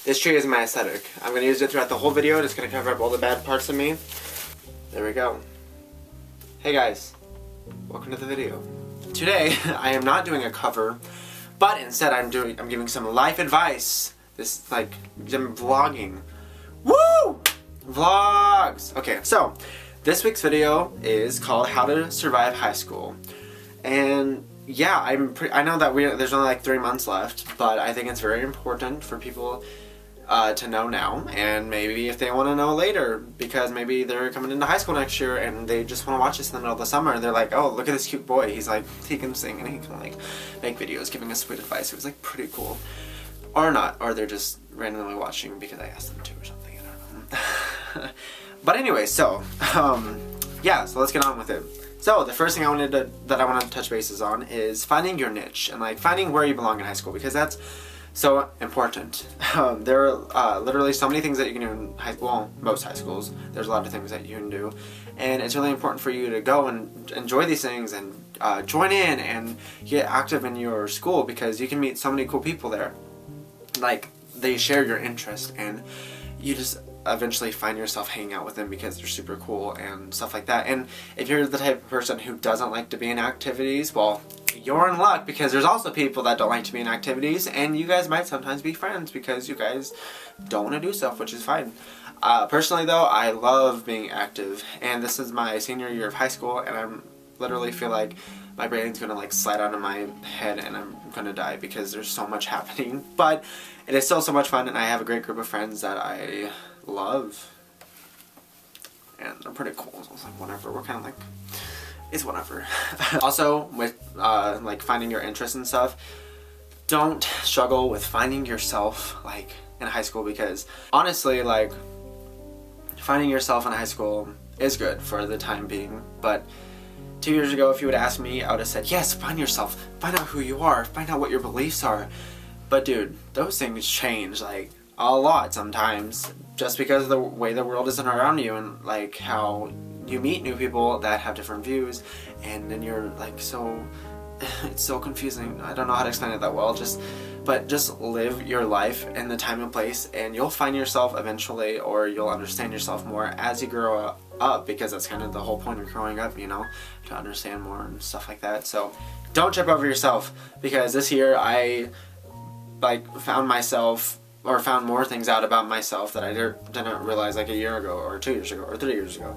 This tree is my aesthetic. I'm going to use it throughout the whole video. It's going to cover up all the bad parts of me. There we go. Hey guys, welcome to the video. Today, I am not doing a cover, but instead I'm giving some life advice. This, like, I'm vlogging. Woo! Vlogs! Okay, so, this week's video is called How to Survive High School. And yeah, I know that there's only like 3 months left, but I think it's very important for people to know now, and maybe if they want to know later, because maybe they're coming into high school next year and they just want to watch this in the middle of the summer and they're like, oh, look at this cute boy, he's like, he can sing and he can like make videos giving us sweet advice. It was like pretty cool. Or not, or they're just randomly watching because I asked them to or something, I don't know. But anyway, so yeah, so let's get on with it. So the first thing I wanted to touch bases on is finding your niche and like finding where you belong in high school, because that's so important. There are literally so many things that you can do in high school. Well, most high schools, there's a lot of things that you can do, and it's really important for you to go and enjoy these things and join in and get active in your school, because you can meet so many cool people there. Like, they share your interest, and you just eventually find yourself hanging out with them because they're super cool and stuff like that. And if you're the type of person who doesn't like to be in activities, well, you're in luck, because there's also people that don't like to be in activities, and you guys might sometimes be friends because you guys don't want to do stuff, which is fine. Personally though, I love being active, and this is my senior year of high school, and I literally feel like my brain's gonna like slide out of my head and I'm gonna die because there's so much happening. But it is still so much fun, and I have a great group of friends that I love, and they're pretty cool, so it's like whatever, we're kind of like, it's whatever. Also, with like finding your interests and stuff, don't struggle with finding yourself like in high school, because honestly, like, finding yourself in high school is good for the time being, but 2 years ago, if you would ask me, I would have said, yes, find yourself, find out who you are, find out what your beliefs are. But dude, those things change like a lot sometimes, just because of the way the world is around you, and like how you meet new people that have different views, and then you're like, so it's so confusing. I don't know how to explain it that well. But just live your life in the time and place, and you'll find yourself eventually, or you'll understand yourself more as you grow up, because that's kind of the whole point of growing up, you know, to understand more and stuff like that. So don't trip over yourself, because this year I like found more things out about myself that I didn't realize like a year ago, or 2 years ago, or 3 years ago.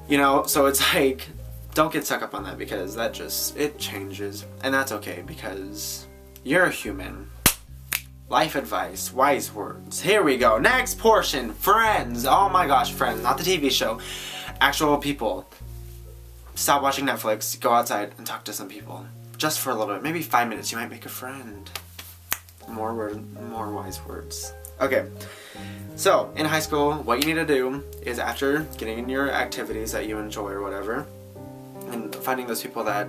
You know, so it's like, don't get stuck up on that, because it changes, and that's okay, because you're a human. Life advice, wise words. Here we go. Next portion, friends. Oh my gosh, Friends, not the TV show. Actual people. Stop watching Netflix, go outside and talk to some people. Just for a little bit, maybe 5 minutes, you might make a friend. More wise words. Okay, so in high school, what you need to do is, after getting in your activities that you enjoy or whatever, and finding those people that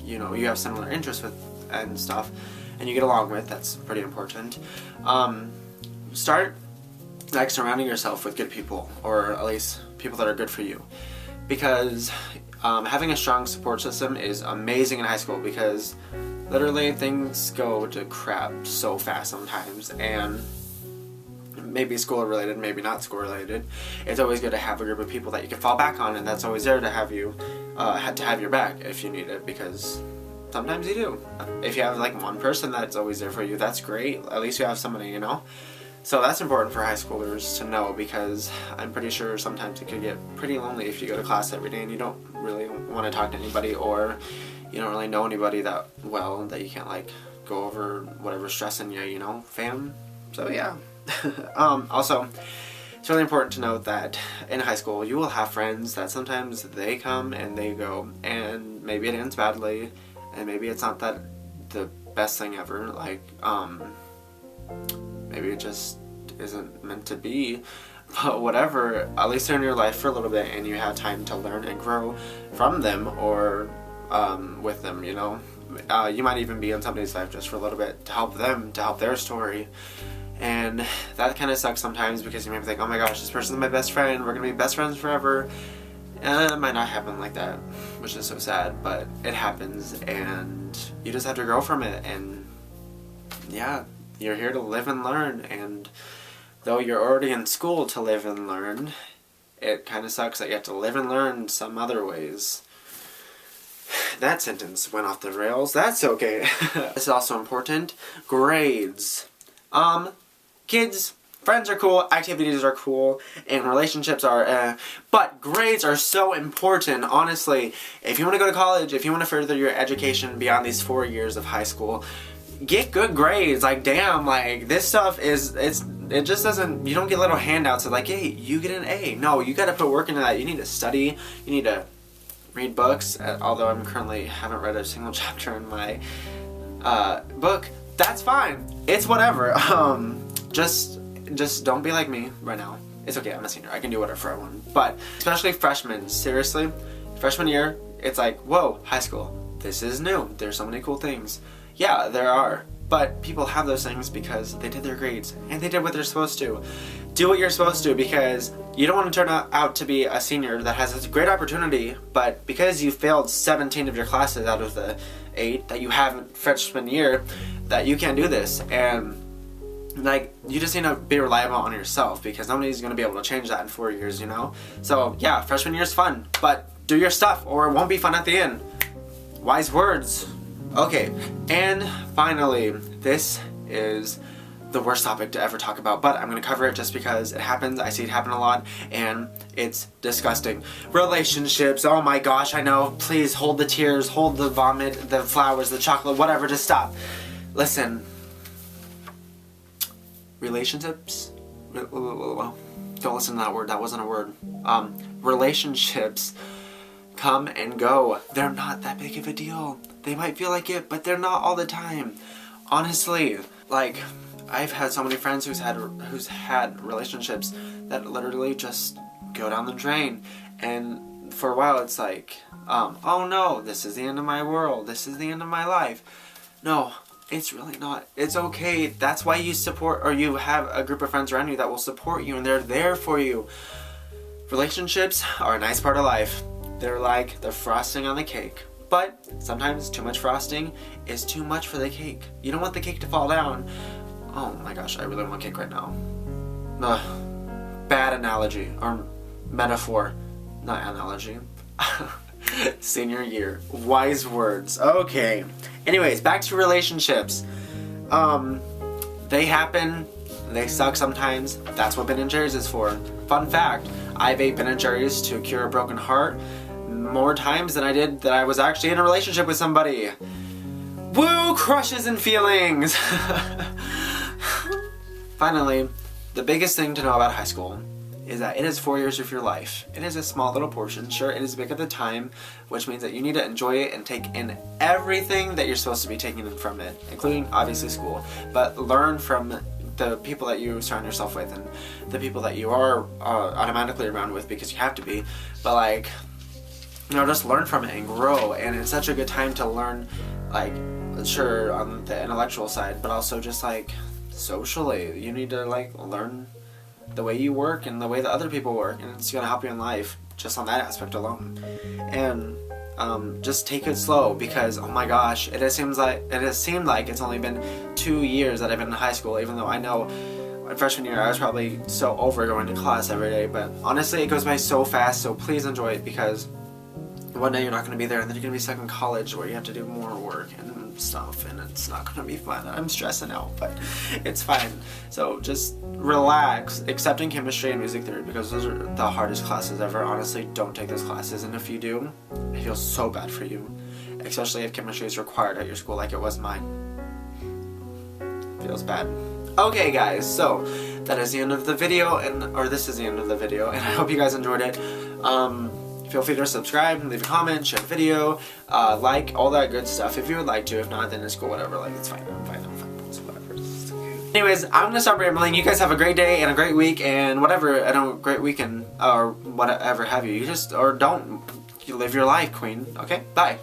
you know, you have similar interests with and stuff, and you get along with, that's pretty important. Start like surrounding yourself with good people, or at least people that are good for you, because having a strong support system is amazing in high school, because literally things go to crap so fast sometimes, and maybe school related, maybe not school related. It's always good to have a group of people that you can fall back on, and that's always there to have you have your back if you need it, because sometimes you do. If you have like one person that's always there for you, that's great. At least you have somebody, you know. So that's important for high schoolers to know, because I'm pretty sure sometimes it could get pretty lonely if you go to class every day and you don't really want to talk to anybody, or you don't really know anybody that well, that you can't like go over whatever's stressing you, you know, fam. So yeah. Also, it's really important to note that in high school you will have friends that sometimes they come and they go, and maybe it ends badly, and maybe it's not that the best thing ever, like maybe it just isn't meant to be, but whatever, at least they're in your life for a little bit and you have time to learn and grow from them, or with them, you know. You might even be in somebody's life just for a little bit to help them, to help their story. And that kind of sucks sometimes, because you might think, oh my gosh, this person's my best friend, we're gonna be best friends forever. And it might not happen like that, which is so sad, but it happens, and you just have to grow from it, and yeah, You're here to live and learn, and though you're already in school to live and learn, it kind of sucks that you have to live and learn some other ways. That sentence went off the rails. That's okay. This is also important. Grades. Kids, friends are cool, activities are cool, and relationships are but grades are so important, honestly. If you want to go to college, if you want to further your education beyond these 4 years of high school, get good grades. Like, damn, like, this stuff is, it just doesn't, you don't get little handouts of like, hey, you get an A. No, you gotta put work into that. You need to study, you need to read books, although I'm currently haven't read a single chapter in my book. That's fine. It's whatever. Just don't be like me right now. It's okay, I'm a senior. I can do whatever I want. But especially freshmen, seriously, freshman year, it's like, whoa, high school. This is new. There's so many cool things. Yeah, there are. But people have those things because they did their grades and they did what they're supposed to. Do what you're supposed to, because you don't want to turn out to be a senior that has a great opportunity, but because you failed 17 of your classes out of the 8 that you have freshman year, that you can't do this. And like, you just need to be reliable on yourself, because nobody's going to be able to change that in 4 years, you know? So yeah, freshman year's fun, but do your stuff or it won't be fun at the end. Wise words. Okay, and finally, this is the worst topic to ever talk about, but I'm going to cover it just because it happens. I see it happen a lot, and it's disgusting. Relationships. Oh my gosh, I know. Please hold the tears, hold the vomit, the flowers, the chocolate, whatever, just stop. Listen. Relationships? Don't listen to that word. That wasn't a word. Relationships come and go. They're not that big of a deal. They might feel like it, but they're not all the time. Honestly, like, I've had so many friends who's had relationships that literally just go down the drain, and for a while it's like, oh no, this is the end of my world, this is the end of my life. No, it's really not. It's okay. That's why you support, or you have a group of friends around you that will support you, and they're there for you. Relationships are a nice part of life. They're like the frosting on the cake. But sometimes too much frosting is too much for the cake. You don't want the cake to fall down. Oh my gosh, I really want cake right now. Bad analogy, or metaphor, not analogy. Senior year. Wise words. Okay. Anyways, back to relationships. They happen. They suck sometimes. That's what Ben & Jerry's is for. Fun fact, I've ate Ben & Jerry's to cure a broken heart more times than I did that I was actually in a relationship with somebody. Woo! Crushes and feelings! Finally, the biggest thing to know about high school is that it is 4 years of your life. It is a small little portion. Sure, it is big at the time, which means that you need to enjoy it and take in everything that you're supposed to be taking in from it, including obviously school, but learn from the people that you surround yourself with and the people that you are automatically around with because you have to be, but like, you know, just learn from it and grow. And it's such a good time to learn, like, sure, on the intellectual side, but also just like socially. You need to like learn the way you work and the way that other people work, and it's gonna help you in life just on that aspect alone. And just take it slow, because oh my gosh, it has seemed like it's only been 2 years that I've been in high school, even though I know in freshman year I was probably so over going to class every day. But honestly, it goes by so fast, so please enjoy it, because one day you're not going to be there, and then you're going to be stuck in college where you have to do more work and stuff, and it's not going to be fun. I'm stressing out, but it's fine. So just relax. Accepting chemistry and music theory, because those are the hardest classes ever. Honestly, don't take those classes, and if you do, I feel so bad for you, especially if chemistry is required at your school like it was mine. Feels bad. Okay guys, so that is the end of the video, or this is the end of the video, and I hope you guys enjoyed it. Feel free to subscribe, leave a comment, share the video, like, all that good stuff if you would like to. If not, then it's cool, whatever. Like, it's fine. I'm fine. It's whatever. It's okay. Anyways, I'm gonna stop rambling. You guys have a great day and a great week and whatever. I don't, great weekend or whatever have you. You just, or don't. You live your life, queen. Okay? Bye.